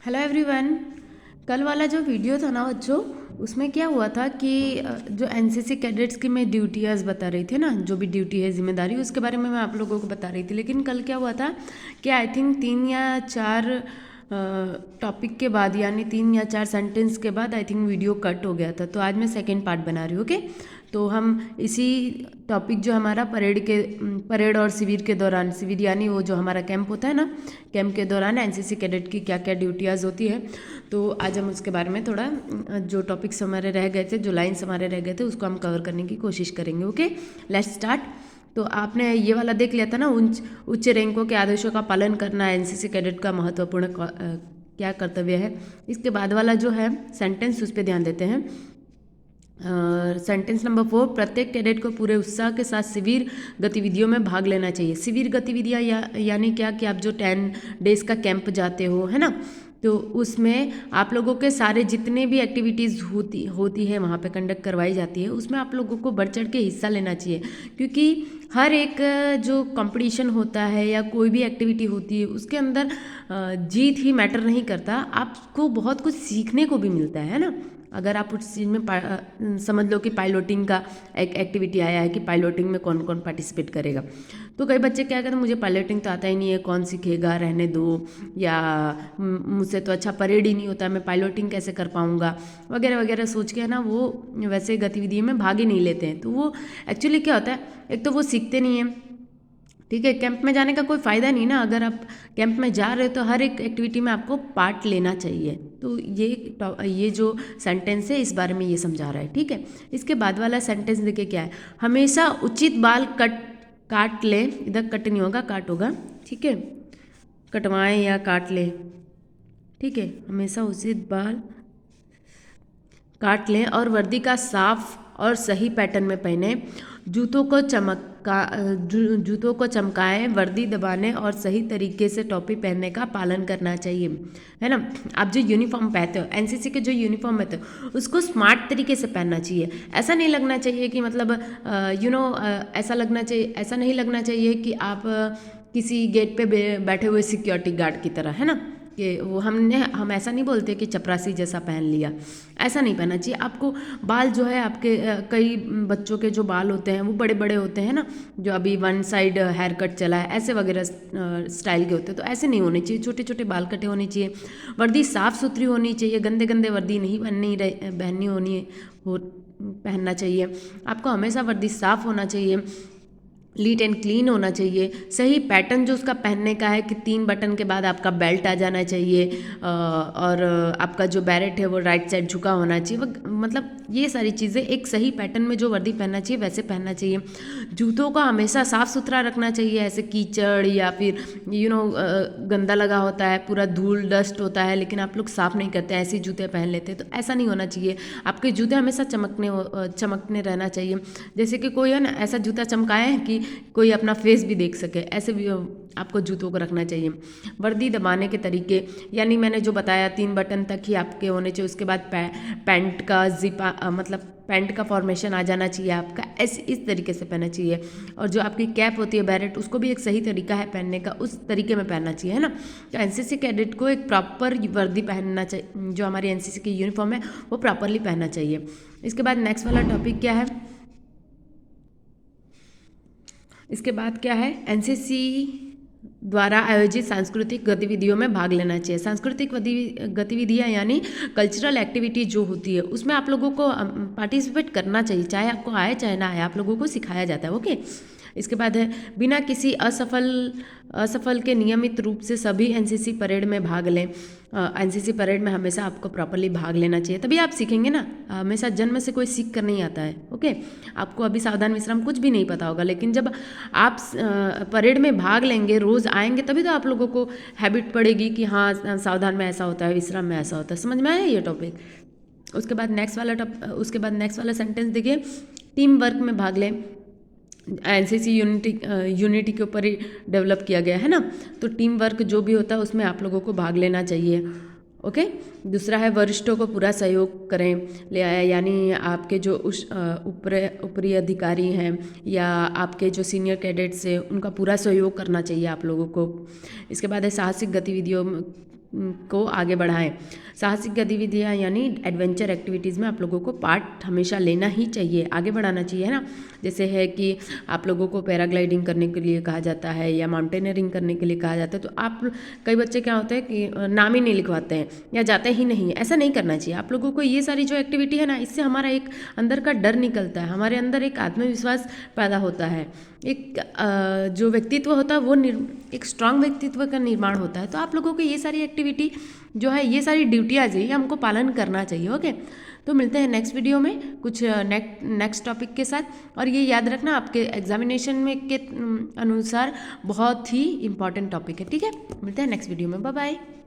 Hello everyone. कल वाला जो वीडियो था ना बच्चों, उसमें क्या हुआ था कि जो एनसीसी कैडेट्स की मैं ड्यूटीज बता रही थी ना, जो भी ड्यूटी है जिम्मेदारी, उसके बारे में मैं आप लोगों को बता रही थी। लेकिन कल क्या हुआ था कि आई थिंक 3 या 4 टॉपिक के बाद, यानी 3 या 4 सेंटेंस के बाद आई थिंक वीडियो कट हो गया था। तो आज मैं सेकेंड पार्ट बना रही हूँ। ओके, तो हम इसी टॉपिक जो हमारा परेड और शिविर के दौरान, शिविर यानी वो जो हमारा कैंप होता है ना, कैंप के दौरान एनसीसी कैडेट की क्या क्या ड्यूटीज होती है, तो आज हम उसके बारे में थोड़ा जो टॉपिक्स हमारे रह गए थे, जो लाइन्स हमारे रह गए थे, उसको हम कवर करने की कोशिश करेंगे। Okay, let's start. तो आपने ये वाला देख लिया था ना, उच्च रैंकों के आदेशों का पालन करना एनसीसी कैडेट का महत्वपूर्ण क्या कर्तव्य है। इसके बाद वाला जो है सेंटेंस, उस पर ध्यान देते हैं। सेंटेंस नंबर 4, प्रत्येक कैडेट को पूरे उत्साह के साथ शिविर गतिविधियों में भाग लेना चाहिए। शिविर गतिविधियाँ यानी क्या कि आप जो 10 डेज का कैंप जाते हो, है ना, तो उसमें आप लोगों के सारे जितने भी एक्टिविटीज़ होती है वहाँ पे कंडक्ट करवाई जाती है, उसमें आप लोगों को बढ़ चढ़ के हिस्सा लेना चाहिए। क्योंकि हर एक जो कंपटीशन होता है या कोई भी एक्टिविटी होती है, उसके अंदर जीत ही मैटर नहीं करता, आपको बहुत कुछ सीखने को भी मिलता है ना। अगर आप उस चीज़ में समझ लो कि पायलटिंग का एक एक्टिविटी आया है कि पायलटिंग में कौन कौन पार्टिसिपेट करेगा, तो कई बच्चे क्या कहते हैं, मुझे पायलटिंग तो आता ही नहीं है, कौन सीखेगा, रहने दो, या मुझसे तो अच्छा परेड ही नहीं होता, मैं पायलटिंग कैसे कर पाऊँगा, वगैरह वगैरह सोच के है ना, वो वैसे गतिविधि में भाग ही नहीं लेते हैं। तो वो एक्चुअली क्या होता है, एक तो वो सीखते नहीं हैं। ठीक है, कैंप में जाने का कोई फ़ायदा नहीं ना। अगर आप कैंप में जा रहे हो तो हर एक एक्टिविटी में आपको पार्ट लेना चाहिए। तो ये जो सेंटेंस है इस बारे में ये समझा रहा है। ठीक है, इसके बाद वाला सेंटेंस देखिए क्या है, हमेशा उचित बाल काट लें। इधर कट नहीं होगा, काट होगा। ठीक है, कटवाएं या काट लें। ठीक है, हमेशा उचित बाल काट लें और वर्दी का साफ और सही पैटर्न में पहने। जूतों को चमकाएं, वर्दी दबाने और सही तरीके से टोपी पहनने का पालन करना चाहिए, है ना। आप जो यूनिफॉर्म पहनते हो, एनसीसी के जो यूनिफॉर्म पहनते हो, उसको स्मार्ट तरीके से पहनना चाहिए। ऐसा नहीं लगना चाहिए कि मतलब ऐसा नहीं लगना चाहिए कि आप किसी गेट पे बैठे हुए सिक्योरिटी गार्ड की तरह, है ना, कि वो हम ऐसा नहीं बोलते कि चपरासी जैसा पहन लिया, ऐसा नहीं पहनना चाहिए आपको। बाल जो है आपके कई बच्चों के जो बाल होते हैं वो बड़े बड़े होते हैं ना, जो अभी वन साइड हेयर कट चला है, ऐसे वगैरह स्टाइल के होते हैं, तो ऐसे नहीं होने चाहिए। छोटे छोटे बाल कटे होने चाहिए, वर्दी साफ़ सुथरी होनी चाहिए, गंदे गंदे वर्दी नहीं पहनना चाहिए। आपको हमेशा वर्दी साफ़ होना चाहिए, नीट एंड क्लीन होना चाहिए। सही पैटर्न जो उसका पहनने का है कि 3 बटन के बाद आपका बेल्ट आ जाना चाहिए, और आपका जो बैरेट है वो राइट साइड झुका होना चाहिए। मतलब ये सारी चीज़ें एक सही पैटर्न में जो वर्दी पहनना चाहिए वैसे पहनना चाहिए। जूतों का हमेशा साफ़ सुथरा रखना चाहिए, ऐसे कीचड़ या फिर गंदा लगा होता है, पूरा धूल डस्ट होता है, लेकिन आप लोग साफ़ नहीं करते, ऐसे ही जूते पहन लेते हैं, तो ऐसा नहीं होना चाहिए। आपके जूते हमेशा चमकने रहना चाहिए। जैसे कि कोई है ना ऐसा जूता चमकाए है कि कोई अपना फेस भी देख सके, ऐसे भी आपको जूतों को रखना चाहिए। वर्दी दबाने के तरीके, यानी मैंने जो बताया 3 बटन तक ही आपके होने चाहिए। उसके बाद पैंट का मतलब पैंट का फॉर्मेशन आ जाना चाहिए आपका, ऐसे इस तरीके से पहनना चाहिए। और जो आपकी कैप होती है बैरेट, उसको भी एक सही तरीका है पहनने का, उस तरीके में पहनना चाहिए, है ना। तो एनसीसी कैडेट को एक प्रॉपर वर्दी पहनना चाहिए, जो हमारी एनसीसी की यूनिफॉर्म है वो प्रॉपरली पहनना चाहिए। इसके बाद नेक्स्ट वाला टॉपिक क्या है, इसके बाद क्या है, एनसीसी द्वारा आयोजित सांस्कृतिक गतिविधियों में भाग लेना चाहिए। सांस्कृतिक गतिविधियाँ यानी कल्चरल एक्टिविटी जो होती है, उसमें आप लोगों को पार्टिसिपेट करना चाहिए, चाहे आपको आए चाहे ना आए, आप लोगों को सिखाया जाता है। ओके, इसके बाद है, बिना किसी असफल के नियमित रूप से सभी एनसीसी परेड में भाग लें। एनसीसी परेड में हमेशा आपको प्रॉपरली भाग लेना चाहिए, तभी आप सीखेंगे ना। हमेशा जन्म से कोई सीख कर नहीं आता है। ओके, आपको अभी सावधान विश्राम कुछ भी नहीं पता होगा, लेकिन जब आप परेड में भाग लेंगे, रोज़ आएंगे, तभी तो आप लोगों को हैबिट पड़ेगी कि हाँ सावधान में ऐसा होता है, विश्राम में ऐसा होता है। समझ में आया ये टॉपिक। उसके बाद नेक्स्ट वाला सेंटेंस देखिए, टीम वर्क में भाग लें। एनसीसी यूनिटी के ऊपर ही डेवलप किया गया है ना, तो टीम वर्क जो भी होता है उसमें आप लोगों को भाग लेना चाहिए। ओके, दूसरा है, वरिष्ठों को पूरा सहयोग करें, यानी आपके जो ऊपरी अधिकारी हैं या आपके जो सीनियर कैडेट्स हैं, उनका पूरा सहयोग करना चाहिए आप लोगों को। इसके बाद है, साहसिक गतिविधियों को आगे बढ़ाएं। साहसिक गतिविधियाँ यानी एडवेंचर एक्टिविटीज़ में आप लोगों को पार्ट हमेशा लेना ही चाहिए, आगे बढ़ाना चाहिए, है ना। जैसे है कि आप लोगों को पैराग्लाइडिंग करने के लिए कहा जाता है या माउंटेनियरिंग करने के लिए कहा जाता है, तो आप कई बच्चे क्या होते हैं कि नाम ही नहीं लिखवाते हैं या जाते ही नहीं है। ऐसा नहीं करना चाहिए आप लोगों को। ये सारी जो एक्टिविटी है ना, इससे हमारा एक अंदर का डर निकलता है, हमारे अंदर एक आत्मविश्वास पैदा होता है, एक जो व्यक्तित्व होता है वो एक स्ट्रांग व्यक्तित्व का निर्माण होता है। तो आप लोगों को ये सारी एक्टिविटी जो है, ये सारी ड्यूटियाँ जो है हमको पालन करना चाहिए। ओके, तो मिलते हैं नेक्स्ट वीडियो में कुछ नेक्स्ट टॉपिक के साथ। और ये याद रखना आपके एग्जामिनेशन में के अनुसार बहुत ही इंपॉर्टेंट टॉपिक है, ठीक है। मिलते हैं नेक्स्ट वीडियो में, बाय बाय।